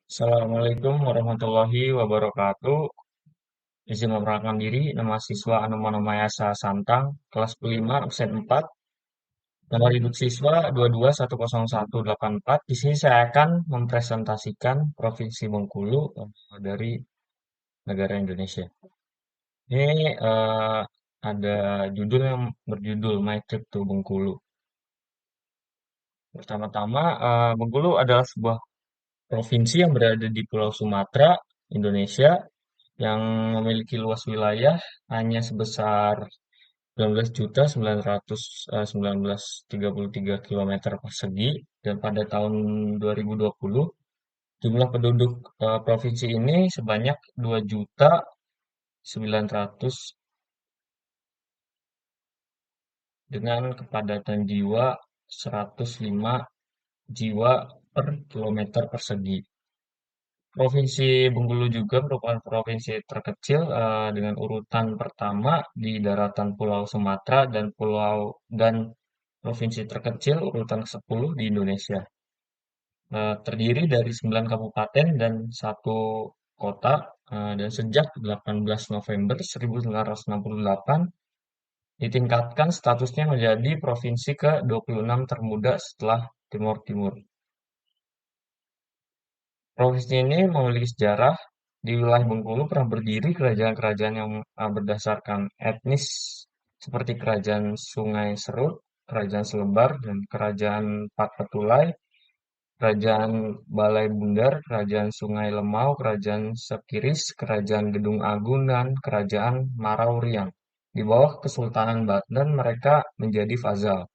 Assalamualaikum warahmatullahi wabarakatuh. Izin memperkenalkan diri, nama siswa Anomanomaya Santang, kelas 5, absen 4. Nomor induk siswa 22101184. Di sini saya akan mempresentasikan Provinsi Bengkulu dari negara Indonesia. Ini ada judul yang berjudul My Trip to Bengkulu. Pertama-tama, Bengkulu adalah sebuah provinsi yang berada di Pulau Sumatera, Indonesia, yang memiliki luas wilayah hanya sebesar 19.933 kilometer persegi, dan pada tahun 2020 jumlah penduduk provinsi ini sebanyak 2.900 dengan kepadatan jiwa 105 jiwa per kilometer persegi. Provinsi Bengkulu juga merupakan provinsi terkecil dengan urutan pertama di daratan Pulau Sumatera dan provinsi terkecil urutan ke-10 di Indonesia. Terdiri dari 9 kabupaten dan satu kota, dan sejak 18 November 1968 ditingkatkan statusnya menjadi provinsi ke-26 termuda setelah Timor Timur. Provinsi ini memiliki sejarah. Di wilayah Bengkulu pernah berdiri kerajaan-kerajaan yang berdasarkan etnis seperti Kerajaan Sungai Serut, Kerajaan Selebar, dan Kerajaan Patpetulai, Kerajaan Balai Bundar, Kerajaan Sungai Lemau, Kerajaan Sekiris, Kerajaan Gedung Agung, dan Kerajaan Marauriang. Di bawah Kesultanan Banten mereka menjadi Fazal.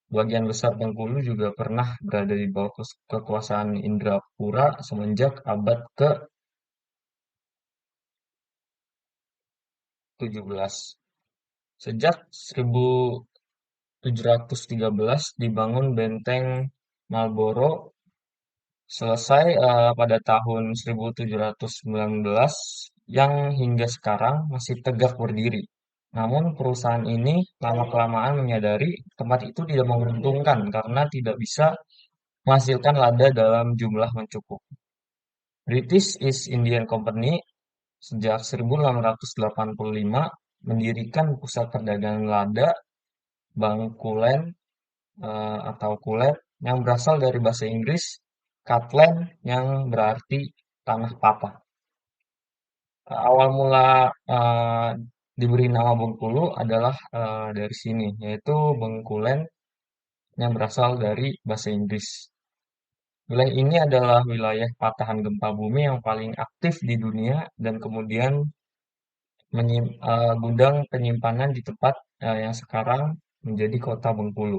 Bagian besar Bengkulu juga pernah berada di bawah kekuasaan Indrapura semenjak abad ke-17. Sejak 1713 dibangun Benteng Marlborough, selesai pada tahun 1719, yang hingga sekarang masih tegak berdiri. Namun perusahaan ini lama-kelamaan menyadari tempat itu tidak menguntungkan karena tidak bisa menghasilkan lada dalam jumlah mencukupi. British East Indian Company sejak 1885 mendirikan pusat perdagangan lada Bangkulen atau Kulen yang berasal dari bahasa Inggris Katlen yang berarti tanah papa. Awal mula eh, diberi nama Bengkulu adalah dari sini, yaitu Bengkulen yang berasal dari bahasa Inggris. Wilayah ini adalah wilayah patahan gempa bumi yang paling aktif di dunia dan kemudian gudang penyimpanan di tempat yang sekarang menjadi kota Bengkulu.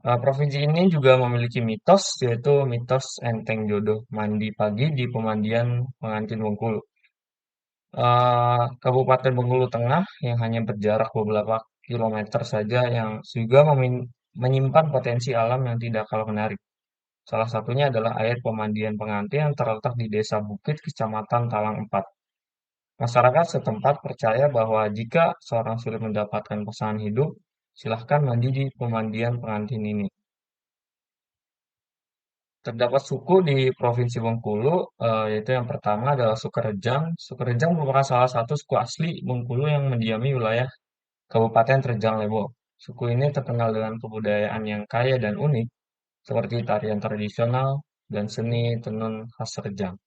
Provinsi ini juga memiliki mitos, yaitu mitos Enteng Jodoh Mandi Pagi di Pemandian Pengantin Bengkulu. Kabupaten Bengkulu Tengah yang hanya berjarak beberapa kilometer saja yang juga menyimpan potensi alam yang tidak kalah menarik. Salah satunya adalah air pemandian pengantin yang terletak di Desa Bukit, Kecamatan Talang 4. Masyarakat setempat percaya bahwa jika seorang sulit mendapatkan pasangan hidup, silahkan mandi di pemandian pengantin ini. Terdapat suku di Provinsi Bengkulu, yaitu yang pertama adalah suku Rejang. Suku Rejang merupakan salah satu suku asli Bengkulu yang mendiami wilayah Kabupaten Rejang Lebong. Suku ini terkenal dengan kebudayaan yang kaya dan unik, seperti tarian tradisional dan seni tenun khas Rejang.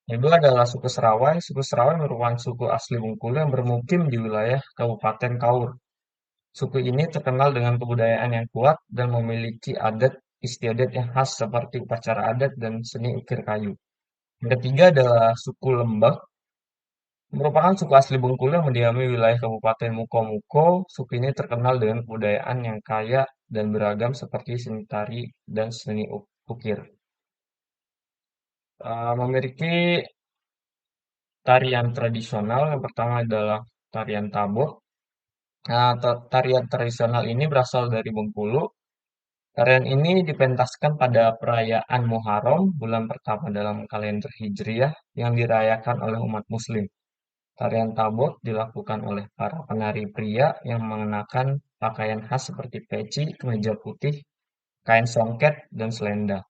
Yang kedua adalah suku Serawai. Suku Serawai merupakan suku asli Bengkulu yang bermukim di wilayah Kabupaten Kaur. Suku ini terkenal dengan kebudayaan yang kuat dan memiliki adat istiadat yang khas seperti upacara adat dan seni ukir kayu. Yang ketiga adalah suku Lembak, merupakan suku asli Bengkulu yang mendiami wilayah Kabupaten Mukomuko. Suku ini terkenal dengan kebudayaan yang kaya dan beragam seperti seni tari dan seni ukir. Memiliki tarian tradisional, yang pertama adalah tarian Tabok. Nah, tarian tradisional ini berasal dari Bengkulu. Tarian ini dipentaskan pada perayaan Muharram, bulan pertama dalam kalender Hijriah, yang dirayakan oleh umat Muslim. Tarian Tabot dilakukan oleh para penari pria yang mengenakan pakaian khas seperti peci, kemeja putih, kain songket, dan selendang.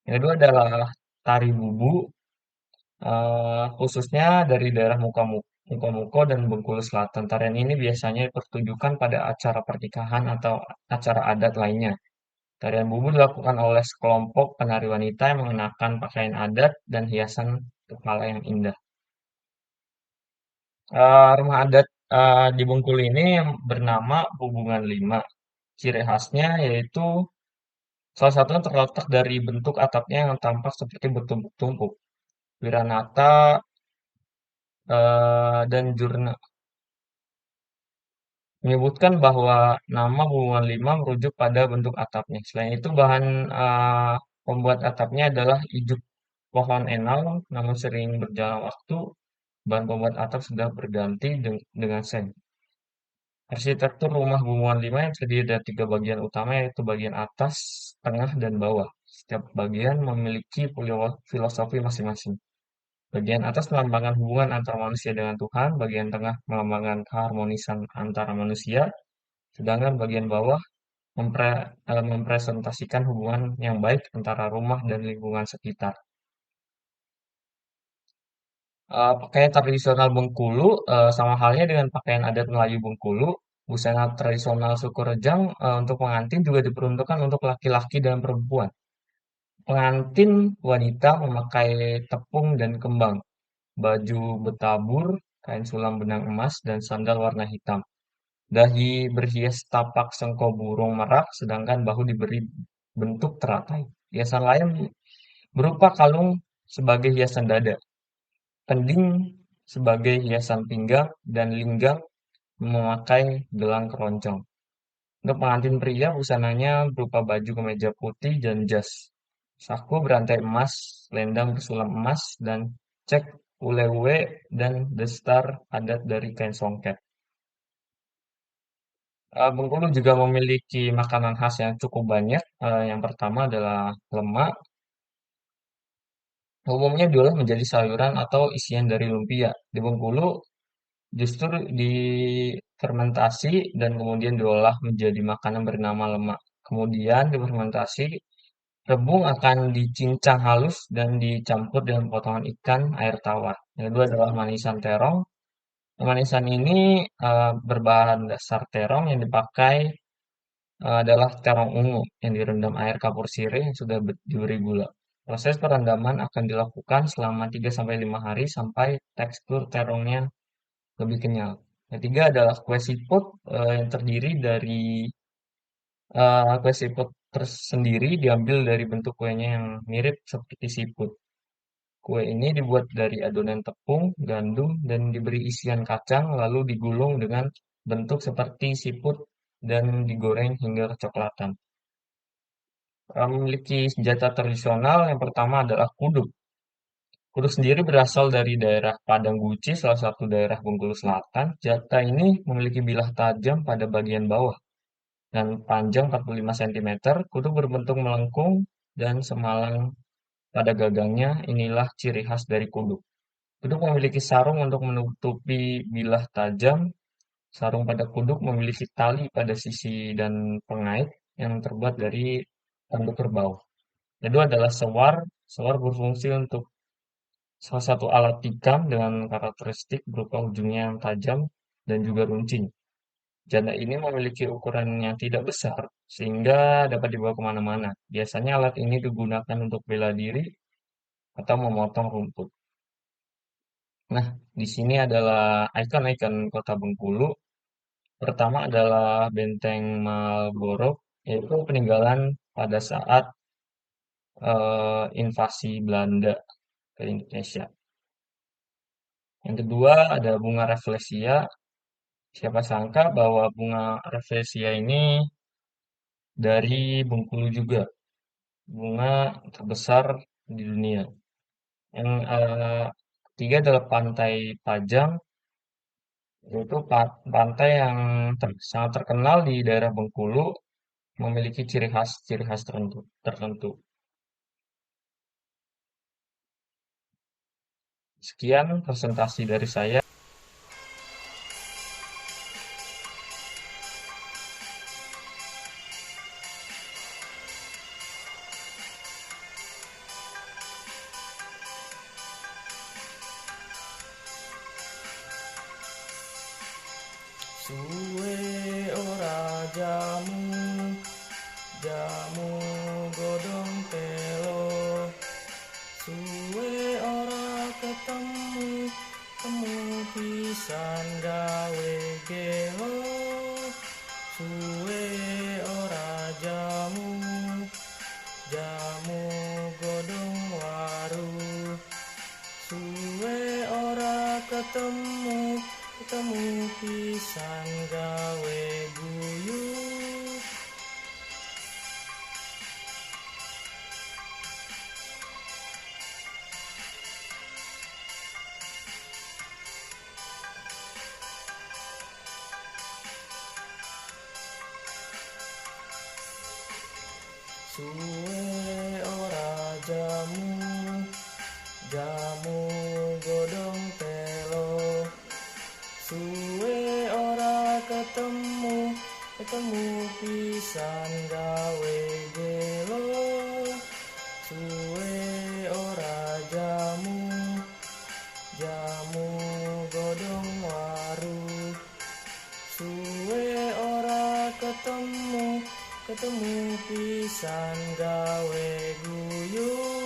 Yang kedua adalah tari bubu, khususnya dari daerah Mukomuko dan Bengkulu Selatan. Tarian ini biasanya dipertunjukkan pada acara pernikahan atau acara adat lainnya. Tarian bubu dilakukan oleh sekelompok penari wanita yang mengenakan pakaian adat dan hiasan kepala yang indah. Rumah adat di Bengkulu ini yang bernama Hubungan Lima. Ciri khasnya yaitu salah satunya terletak dari bentuk atapnya yang tampak seperti bertumpuk-tumpuk. Wiranata dan jurnal menyebutkan bahwa nama Hubungan Lima merujuk pada bentuk atapnya. Selain itu, bahan pembuat atapnya adalah ijuk pohon enal, namun sering berjalan waktu, bahan pembuat atap sudah berganti dengan seng. Arsitektur rumah Hubungan Lima yang terdiri dari tiga bagian utama yaitu bagian atas, tengah, dan bawah. Setiap bagian memiliki filosofi masing-masing. Bagian atas melambangkan hubungan antara manusia dengan Tuhan, bagian tengah melambangkan keharmonisan antara manusia, sedangkan bagian bawah mempresentasikan hubungan yang baik antara rumah dan lingkungan sekitar. Pakaian tradisional Bengkulu sama halnya dengan pakaian adat Melayu Bengkulu, busana tradisional suku Rejang untuk pengantin juga diperuntukkan untuk laki-laki dan perempuan. Pengantin wanita memakai tepung dan kembang, baju betabur, kain sulam benang emas, dan sandal warna hitam. Dahi berhias tapak sengko burung merak, sedangkan bahu diberi bentuk teratai. Hiasan lain berupa kalung sebagai hiasan dada, kending sebagai hiasan pinggang, dan linggang memakai gelang keroncong. Untuk pengantin pria, busananya berupa baju kemeja putih dan jas. Saku berantai emas, selendang bersulam emas, dan cek ulewe dan destar adat dari kain songket. Bengkulu juga memiliki makanan khas yang cukup banyak. Yang pertama adalah lemak. Umumnya diolah menjadi sayuran atau isian dari lumpia. Di Bengkulu justru difermentasi dan kemudian diolah menjadi makanan bernama lemak. Kemudian difermentasi, rebung akan dicincang halus dan dicampur dengan potongan ikan air tawar. Yang kedua adalah manisan terong. Manisan ini berbahan dasar terong yang dipakai adalah terong ungu yang direndam air kapur sirih yang sudah diberi gula. Proses perendaman akan dilakukan selama 3 sampai 5 hari sampai tekstur terongnya lebih kenyal. Ketiga adalah kue siput yang terdiri dari kue siput tersendiri diambil dari bentuk kuenya yang mirip seperti siput. Kue ini dibuat dari adonan tepung, gandum, dan diberi isian kacang lalu digulung dengan bentuk seperti siput dan digoreng hingga kecoklatan. Memiliki senjata tradisional yang pertama adalah kuduk. Kuduk sendiri berasal dari daerah Padang Guci, salah satu daerah Bengkulu Selatan. Senjata ini memiliki bilah tajam pada bagian bawah dan panjang 45 cm. Kuduk berbentuk melengkung dan semalang pada gagangnya. Inilah ciri khas dari kuduk. Kuduk memiliki sarung untuk menutupi bilah tajam. Sarung pada kuduk memiliki tali pada sisi dan pengait yang terbuat dari tanduk kerbau. Kedua adalah sewar. Sewar berfungsi untuk salah satu alat tikam dengan karakteristik berupa ujungnya yang tajam dan juga runcing. Janda ini memiliki ukuran yang tidak besar sehingga dapat dibawa kemana-mana. Biasanya alat ini digunakan untuk bela diri atau memotong rumput. Nah, di sini adalah ikon-ikon Kota Bengkulu. Pertama adalah Benteng Malboro, yaitu peninggalan pada saat invasi Belanda ke Indonesia. Yang kedua ada bunga Rafflesia. Siapa sangka bahwa bunga Rafflesia ini dari Bengkulu juga, bunga terbesar di dunia. Yang ketiga adalah Pantai Pajang, yaitu pantai yang sangat terkenal di daerah Bengkulu, memiliki ciri khas tertentu. Sekian presentasi dari saya. Suwe ora jamu, jamu godong telo. Suwe ora ketemu, temu pisan gawe gelo. Suwe ora jamu, jamu godong waru. Suwe ora ketemu, ketemu pisan gawe guyu. Suwe ora jamu, jamu godong telo. Suwe ora ketemu, ketemu pisan gawe gelo. Suwe ora jamu, jamu godong waru. Suwe ora ketemu, ketemu pisan gawe guyu.